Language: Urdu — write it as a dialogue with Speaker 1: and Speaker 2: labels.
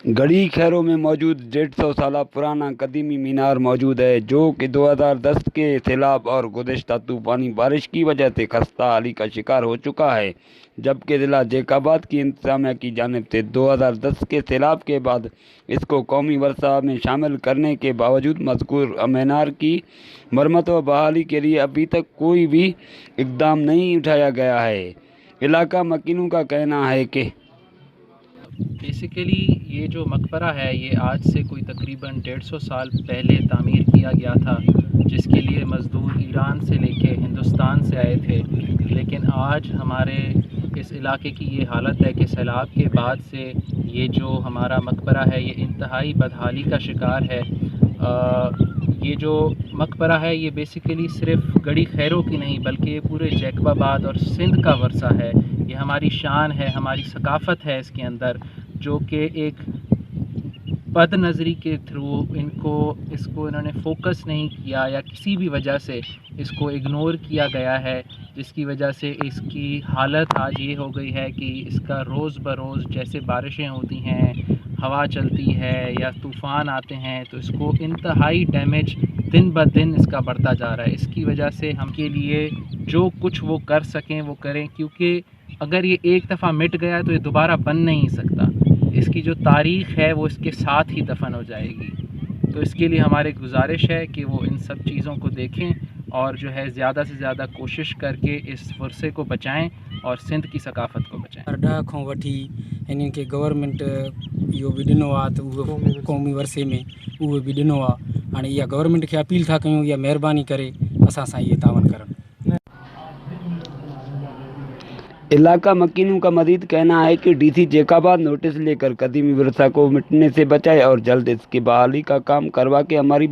Speaker 1: گڑھی خیروں میں موجود 150 سالہ پرانا قدیمی مینار موجود ہے جو کہ 2010 کے سیلاب اور گزشتہ طوفانی بارش کی وجہ سے خستہ حالی کا شکار ہو چکا ہے، جبکہ ضلع جیکاباد کی انتظامیہ کی جانب سے 2010 کے سیلاب کے بعد اس کو قومی ورثہ میں شامل کرنے کے باوجود مذکور مینار کی مرمت و بحالی کے لیے ابھی تک کوئی بھی اقدام نہیں اٹھایا گیا ہے۔ علاقہ مکینوں کا کہنا ہے کہ
Speaker 2: بیسیکلی یہ جو مقبرہ ہے یہ آج سے کوئی تقریباً 150 سال پہلے تعمیر کیا گیا تھا، جس کے لیے مزدور ایران سے لے کے ہندوستان سے آئے تھے، لیکن آج ہمارے اس علاقے کی یہ حالت ہے کہ سیلاب کے بعد سے یہ جو ہمارا مقبرہ ہے یہ انتہائی بدحالی کا شکار ہے۔ یہ جو مقبرہ ہے یہ بیسیکلی صرف گڑھی خیروں کی نہیں بلکہ یہ پورے جیکب آباد اور سندھ کا ورثہ ہے۔ یہ ہماری شان ہے، ہماری ثقافت ہے اس کے اندر، جو کہ ایک بد نظری کے تھرو اس کو انہوں نے فوکس نہیں کیا یا کسی بھی وجہ سے اس کو اگنور کیا گیا ہے، جس کی وجہ سے اس کی حالت آج یہ ہو گئی ہے کہ اس کا روز بروز جیسے بارشیں ہوتی ہیں، ہوا چلتی ہے یا طوفان آتے ہیں تو اس کو انتہائی ڈیمیج دن بہ دن اس کا بڑھتا جا رہا ہے۔ اس کی وجہ سے ہم کے لیے جو کچھ وہ کر سکیں وہ کریں، کیونکہ اگر یہ ایک دفعہ مٹ گیا تو یہ دوبارہ بن نہیں سکتا۔ اس کی جو تاریخ ہے وہ اس کے ساتھ ہی دفن ہو جائے گی۔ تو اس کے لیے ہماری گزارش ہے کہ وہ ان سب چیزوں کو دیکھیں اور جو ہے زیادہ سے زیادہ کوشش کر کے اس ورثے کو بچائیں اور سندھ کی ثقافت کو بچائیں۔
Speaker 3: ارڈا کھوں وٹھی انہن کے گورنمنٹ یہ بھی ڈنو تو قومی ورثے میں وہ بھی ڈنو ہاں یہ گورنمنٹ کے اپیل تھا کیوں یا مہربانی کرے اساں سان یہ تعاون کرن۔
Speaker 1: علاقہ مکینوں کا مزید کہنا ہے کہ ڈی سی جیکاباد نوٹس لے کر قدیمی ورثہ کو مٹنے سے بچائے اور جلد اس کی بحالی کا کام کروا کے ہماری